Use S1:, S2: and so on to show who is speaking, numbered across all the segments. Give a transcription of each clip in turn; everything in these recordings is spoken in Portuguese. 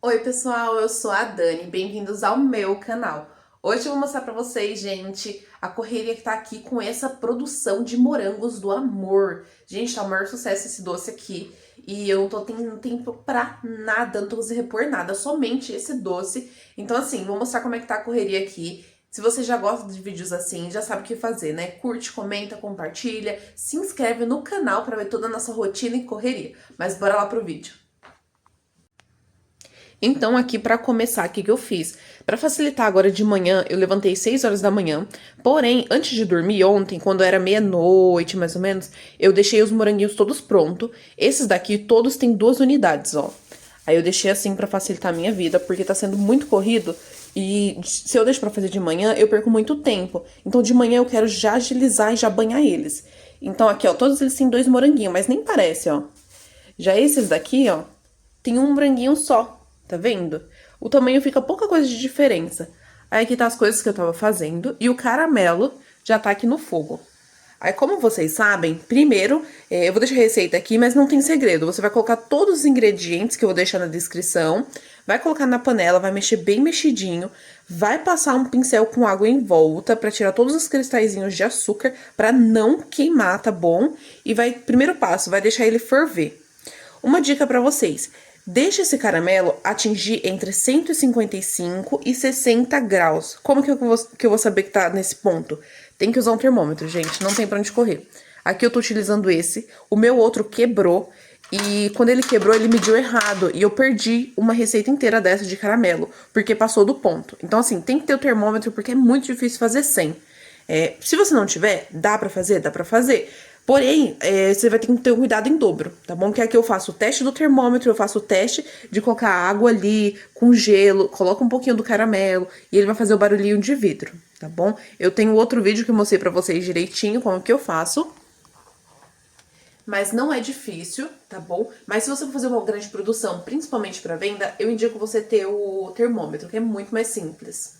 S1: Oi pessoal, eu sou a Dani, bem-vindos ao meu canal. Hoje eu vou mostrar pra vocês, gente, a correria que tá aqui com essa produção de morangos do amor. Gente, tá o maior sucesso esse doce aqui e eu não tô tendo tempo pra nada, não tô conseguindo repor nada, somente esse doce. Então assim, vou mostrar como é que tá a correria aqui. Se você já gosta de vídeos assim, já sabe o que fazer, né? Curte, comenta, compartilha, se inscreve no canal pra ver toda a nossa rotina e correria. Mas bora lá pro vídeo. Então, aqui para começar, o que que eu fiz? Para facilitar agora de manhã, eu levantei 6 horas da manhã. Porém, antes de dormir ontem, quando era meia-noite, mais ou menos, eu deixei os moranguinhos todos prontos. Esses daqui todos têm 2 unidades, ó. Aí eu deixei assim para facilitar a minha vida, porque tá sendo muito corrido e se eu deixo para fazer de manhã, eu perco muito tempo. Então de manhã eu quero já agilizar e já banhar eles. Então aqui, ó, todos eles têm 2 moranguinhos, mas nem parece, ó. Já esses daqui, ó, tem um moranguinho só, tá vendo? O tamanho fica pouca coisa de diferença. Aí aqui tá as coisas que eu tava fazendo e o caramelo já tá aqui no fogo. Aí, como vocês sabem, primeiro, eu vou deixar a receita aqui, mas não tem segredo. Você vai colocar todos os ingredientes que eu vou deixar na descrição, vai colocar na panela, vai mexer bem mexidinho, vai passar um pincel com água em volta pra tirar todos os cristalzinhos de açúcar pra não queimar, tá bom? E vai, primeiro passo, vai deixar ele ferver. Uma dica pra vocês: deixe esse caramelo atingir entre 155 e 60 graus. Como que eu vou saber que tá nesse ponto? Tem que usar um termômetro, gente, não tem pra onde correr. Aqui eu tô utilizando esse, o meu outro quebrou, e quando ele quebrou, ele mediu errado, e eu perdi uma receita inteira dessa de caramelo, porque passou do ponto. Então, assim, tem que ter o termômetro, porque é muito difícil fazer sem. Se você não tiver, dá pra fazer? Dá pra fazer. Porém, você vai ter que ter um cuidado em dobro, tá bom? Que aqui eu faço o teste do termômetro, eu faço o teste de colocar água ali com gelo, coloca um pouquinho do caramelo e ele vai fazer o barulhinho de vidro, tá bom? Eu tenho outro vídeo que eu mostrei pra vocês direitinho como que eu faço. Mas não é difícil, tá bom? Mas se você for fazer uma grande produção, principalmente pra venda, eu indico você ter o termômetro, que é muito mais simples.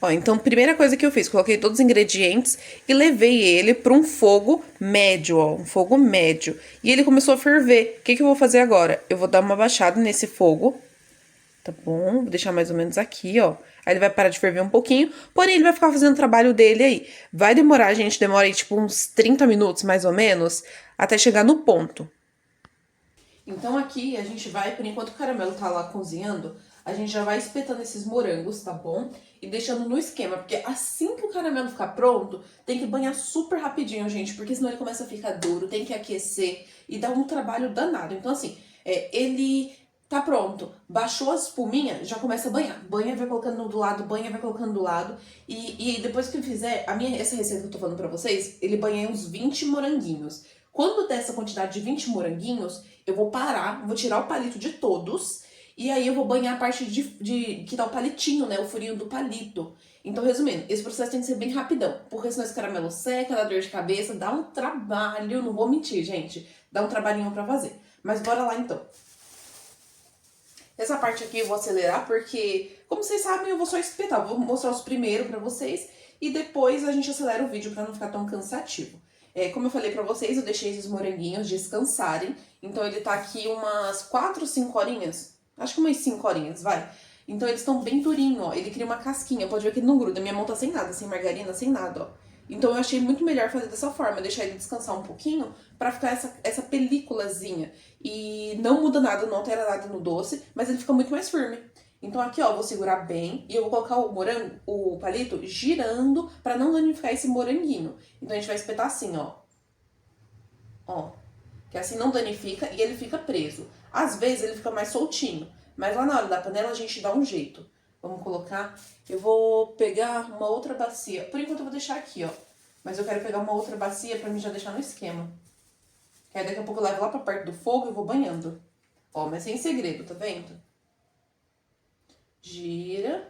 S1: Ó, então, primeira coisa que eu fiz, coloquei todos os ingredientes e levei ele para um fogo médio, ó, um fogo médio. E ele começou a ferver. O que que eu vou fazer agora? Eu vou dar uma baixada nesse fogo, tá bom? Vou deixar mais ou menos aqui, ó. Aí ele vai parar de ferver um pouquinho, porém ele vai ficar fazendo o trabalho dele aí. Vai demorar, gente, demora aí tipo uns 30 minutos, mais ou menos, até chegar no ponto. Então aqui a gente vai, por enquanto o caramelo tá lá cozinhando, a gente já vai espetando esses morangos, tá bom? E deixando no esquema, porque assim que o caramelo ficar pronto, tem que banhar super rapidinho, gente, porque senão ele começa a ficar duro, tem que aquecer e dá um trabalho danado. Então assim, ele tá pronto, baixou a espuminha, já começa a banhar. Banha, vai colocando do lado, banha, vai colocando do lado. E depois que eu fizer, essa receita que eu tô falando pra vocês, ele banha uns 20 moranguinhos. Quando der essa quantidade de 20 moranguinhos, eu vou parar, vou tirar o palito de todos. E aí eu vou banhar a parte que tá o palitinho, né? O furinho do palito. Então, resumindo, esse processo tem que ser bem rapidão. Porque senão esse caramelo seca, dá dor de cabeça, dá um trabalho. Não vou mentir, gente. Dá um trabalhinho pra fazer. Mas bora lá, então. Essa parte aqui eu vou acelerar porque, como vocês sabem, eu vou só espetar. Eu vou mostrar os primeiros pra vocês e depois a gente acelera o vídeo pra não ficar tão cansativo. Como eu falei pra vocês, eu deixei esses moranguinhos descansarem. Então ele tá aqui umas 4, 5 horinhas. Acho que umas 5 horinhas, vai. Então eles estão bem durinhos, ó. Ele cria uma casquinha. Pode ver que ele não gruda. Minha mão tá sem nada, sem margarina, sem nada, ó. Então eu achei muito melhor fazer dessa forma, deixar ele descansar um pouquinho pra ficar essa películazinha. E não muda nada, não altera nada no doce, mas ele fica muito mais firme. Então aqui, ó, eu vou segurar bem e eu vou colocar o morango, o palito girando pra não danificar esse moranguinho. Então a gente vai espetar assim, ó. Ó, que assim não danifica e ele fica preso. Às vezes ele fica mais soltinho, mas lá na hora da panela a gente dá um jeito. Vamos colocar, eu vou pegar uma outra bacia. Por enquanto eu vou deixar aqui, ó. Mas eu quero pegar uma outra bacia pra mim já deixar no esquema. Que aí daqui a pouco eu levo lá pra perto do fogo e vou banhando. Ó, mas sem segredo, tá vendo? Gira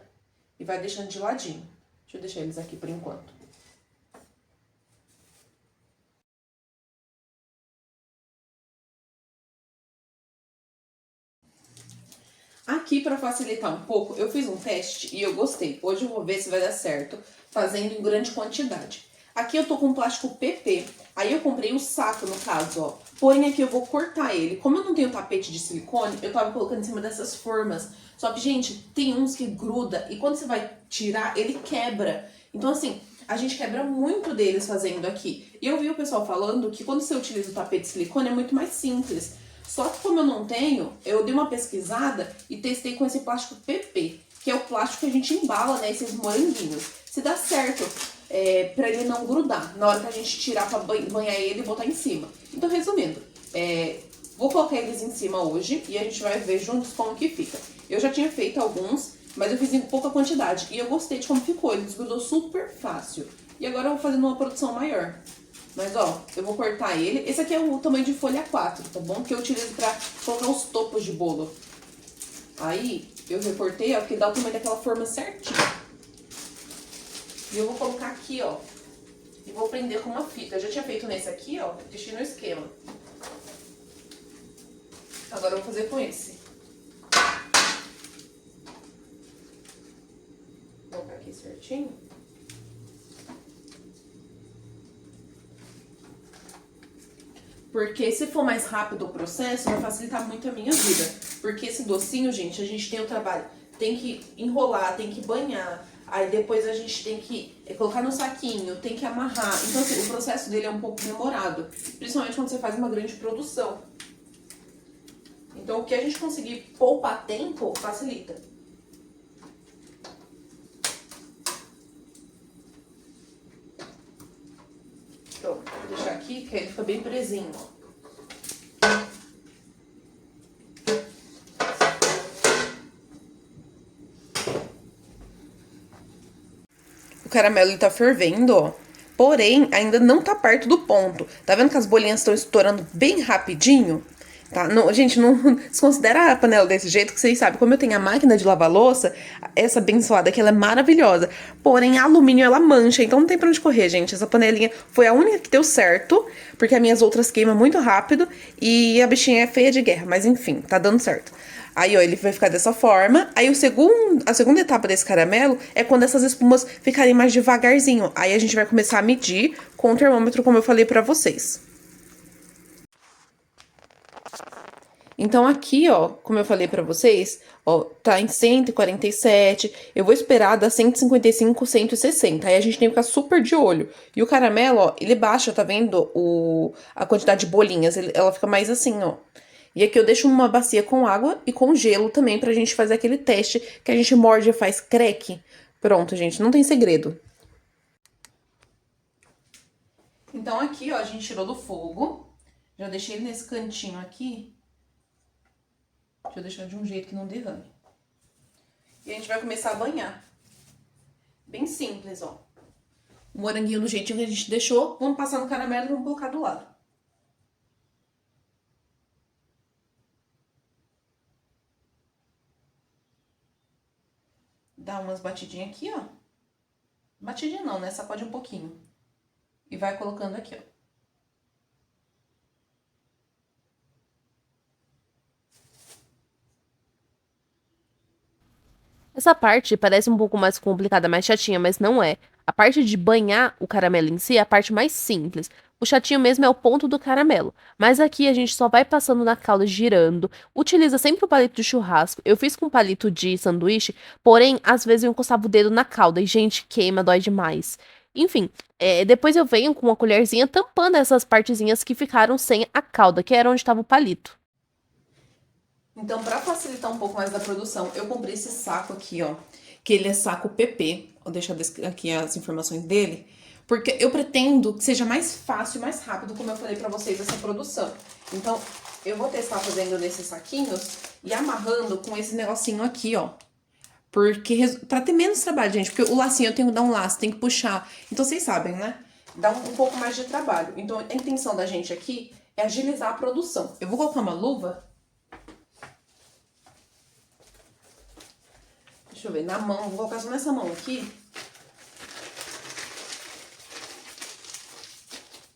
S1: e vai deixando de ladinho. Deixa eu deixar eles aqui por enquanto. Aqui, pra facilitar um pouco, eu fiz um teste e eu gostei. Hoje eu vou ver se vai dar certo, fazendo em grande quantidade. Aqui eu tô com plástico PP. Aí eu comprei o saco, no caso, ó. Porém, aqui eu vou cortar ele. Como eu não tenho tapete de silicone, eu tava colocando em cima dessas formas. Só que, gente, tem uns que gruda e quando você vai tirar, ele quebra. Então, assim, a gente quebra muito deles fazendo aqui. E eu vi o pessoal falando que quando você utiliza o tapete de silicone é muito mais simples. Só que como eu não tenho, eu dei uma pesquisada e testei com esse plástico PP, que é o plástico que a gente embala, né, esses moranguinhos. Se dá certo, pra ele não grudar na hora que a gente tirar pra banhar ele e botar em cima. Então, resumindo, vou colocar eles em cima hoje e a gente vai ver juntos como que fica. Eu já tinha feito alguns, mas eu fiz em pouca quantidade e eu gostei de como ficou, ele desgrudou super fácil. E agora eu vou fazendo uma produção maior. Mas, ó, eu vou cortar ele. Esse aqui é o tamanho de folha 4, tá bom? Que eu utilizo pra colocar os topos de bolo. Aí, eu recortei, ó, porque dá o tamanho daquela forma certinho. E eu vou colocar aqui, ó. E vou prender com uma fita. Eu já tinha feito nesse aqui, ó. Deixei no esquema. Agora eu vou fazer com esse. Vou colocar aqui certinho. Porque se for mais rápido o processo, vai facilitar muito a minha vida. Porque esse docinho, gente, a gente tem o trabalho. Tem que enrolar, tem que banhar. Aí depois a gente tem que colocar no saquinho, tem que amarrar. Então, assim, o processo dele é um pouco demorado. Principalmente quando você faz uma grande produção. Então, o que a gente conseguir poupar tempo, facilita. Pronto, vou deixar aqui, que ele fica bem presinho, ó. O caramelo ele tá fervendo, ó. Porém, ainda não tá perto do ponto. Tá vendo que as bolinhas estão estourando bem rapidinho? Tá? Não, gente, não desconsidera a panela desse jeito, que vocês sabem, como eu tenho a máquina de lavar louça, essa abençoada aqui, ela é maravilhosa. Porém, a alumínio, ela mancha, então não tem pra onde correr, gente. Essa panelinha foi a única que deu certo, porque as minhas outras queimam muito rápido e a bichinha é feia de guerra, mas enfim, tá dando certo. Aí, ó, ele vai ficar dessa forma. Aí, a segunda etapa desse caramelo é quando essas espumas ficarem mais devagarzinho. Aí, a gente vai começar a medir com o termômetro, como eu falei pra vocês. Então, aqui, ó, como eu falei pra vocês, ó, tá em 147. Eu vou esperar dar 155, 160. Aí a gente tem que ficar super de olho. E o caramelo, ó, ele baixa, tá vendo? A quantidade de bolinhas, ela fica mais assim, ó. E aqui eu deixo uma bacia com água e com gelo também pra gente fazer aquele teste que a gente morde e faz creque. Pronto, gente, não tem segredo. Então aqui, ó, a gente tirou do fogo. Já deixei ele nesse cantinho aqui. Deixa eu deixar de um jeito que não derrame. E a gente vai começar a banhar. Bem simples, ó. O moranguinho do jeitinho que a gente deixou. Vamos passar no caramelo e vamos colocar do lado. Dá umas batidinhas aqui, ó. Batidinha não, né? Sacode um pouquinho. E vai colocando aqui, ó.
S2: Essa parte parece um pouco mais complicada, mais chatinha, mas não é. A parte de banhar o caramelo em si é a parte mais simples. O chatinho mesmo é o ponto do caramelo. Mas aqui a gente só vai passando na calda, girando. Utiliza sempre o palito de churrasco. Eu fiz com palito de sanduíche, porém, às vezes eu encostava o dedo na calda e, gente, queima, dói demais. Enfim, depois eu venho com uma colherzinha tampando essas partezinhas que ficaram sem a calda, que era onde estava o palito.
S1: Então, pra facilitar um pouco mais da produção, eu comprei esse saco aqui, ó. Que ele é saco PP. Vou deixar aqui as informações dele. Porque eu pretendo que seja mais fácil e mais rápido, como eu falei pra vocês, essa produção. Então, eu vou testar fazendo nesses saquinhos e amarrando com esse negocinho aqui, ó. Porque, pra ter menos trabalho, gente. Porque o lacinho eu tenho que dar um laço, tem que puxar. Então, vocês sabem, né? Dá um pouco mais de trabalho. Então, a intenção da gente aqui é agilizar a produção. Eu vou colocar uma luva. Deixa eu ver, na mão, vou colocar só nessa mão aqui.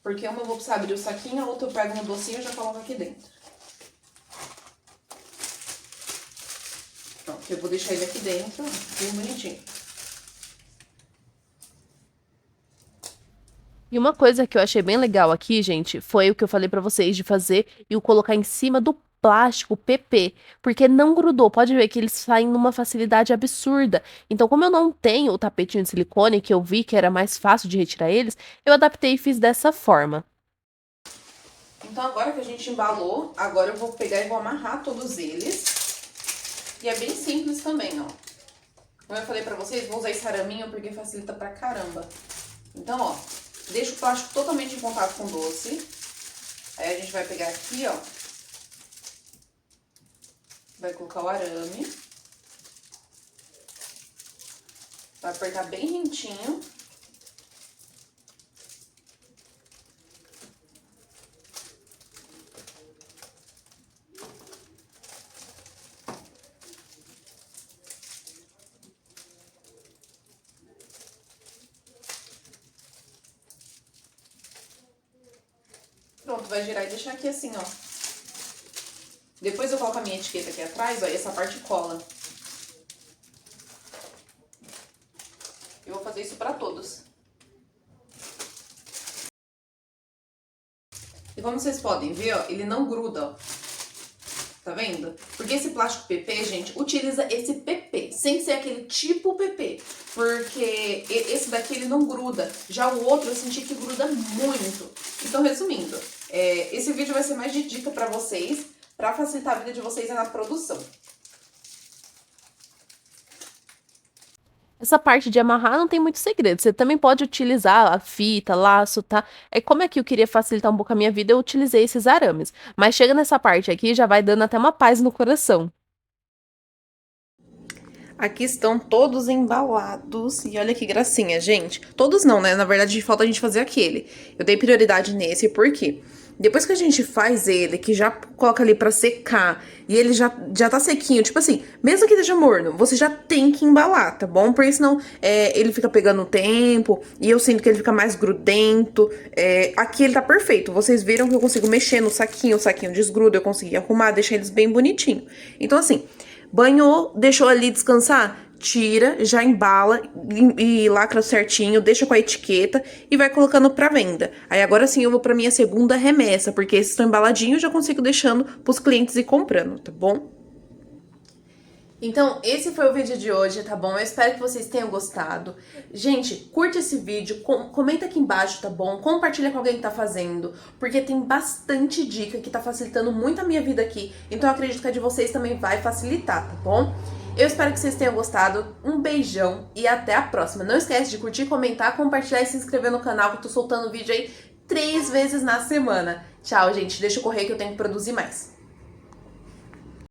S1: Porque uma eu vou precisar abrir o saquinho, a outra eu pego no docinho e já coloco aqui dentro. Pronto, eu vou deixar ele aqui dentro, bem bonitinho.
S2: E uma coisa que eu achei bem legal aqui, gente, foi o que eu falei pra vocês de fazer e o colocar em cima do plástico PP, porque não grudou. Pode ver que eles saem numa facilidade absurda. Então, como eu não tenho o tapetinho de silicone, que eu vi que era mais fácil de retirar eles, eu adaptei e fiz dessa forma.
S1: Então agora que a gente embalou, agora eu vou pegar e vou amarrar todos eles. E é bem simples também, ó. Como eu falei pra vocês, vou usar esse araminho porque facilita pra caramba. Então, ó, deixa o plástico totalmente em contato com o doce. Aí a gente vai pegar aqui, ó. Vai colocar o arame. Vai apertar bem rentinho. Pronto, vai girar e deixar aqui assim, ó. Depois eu coloco a minha etiqueta aqui atrás, ó, e essa parte cola. Eu vou fazer isso pra todos. E como vocês podem ver, ó, ele não gruda, ó. Tá vendo? Porque esse plástico PP, gente, utiliza esse PP, sem ser aquele tipo PP. Porque esse daqui, ele não gruda. Já o outro, eu senti que gruda muito. Então, resumindo, esse vídeo vai ser mais de dica pra vocês, pra facilitar a vida de vocês na produção.
S2: Essa parte de amarrar não tem muito segredo. Você também pode utilizar a fita, laço, tá? É como aqui eu queria facilitar um pouco a minha vida, eu utilizei esses arames. Mas chega nessa parte aqui, já vai dando até uma paz no coração.
S1: Aqui estão todos embalados. E olha que gracinha, gente. Todos não, né? Na verdade, falta a gente fazer aquele. Eu dei prioridade nesse porque depois que a gente faz ele, que já coloca ali pra secar, e ele já tá sequinho, tipo assim, mesmo que esteja morno, você já tem que embalar, tá bom? Porque senão ele fica pegando tempo, e eu sinto que ele fica mais grudento. Aqui ele tá perfeito. Vocês viram que eu consigo mexer no saquinho, o saquinho desgruda, eu consegui arrumar, deixar eles bem bonitinho. Então, assim, banhou, deixou ali descansar, tira, já embala e lacra certinho, deixa com a etiqueta e vai colocando pra venda. Aí agora sim eu vou pra minha segunda remessa, porque esses estão embaladinhos, eu já consigo deixando pros clientes ir comprando, tá bom? Então, esse foi o vídeo de hoje, tá bom? Eu espero que vocês tenham gostado. Gente, curte esse vídeo, comenta aqui embaixo, tá bom? Compartilha com alguém que tá fazendo, porque tem bastante dica que tá facilitando muito a minha vida aqui. Então, eu acredito que a de vocês também vai facilitar, tá bom? Eu espero que vocês tenham gostado. Um beijão e até a próxima. Não esquece de curtir, comentar, compartilhar e se inscrever no canal, que eu tô soltando vídeo aí 3 vezes na semana. Tchau, gente. Deixa eu correr que eu tenho que produzir mais.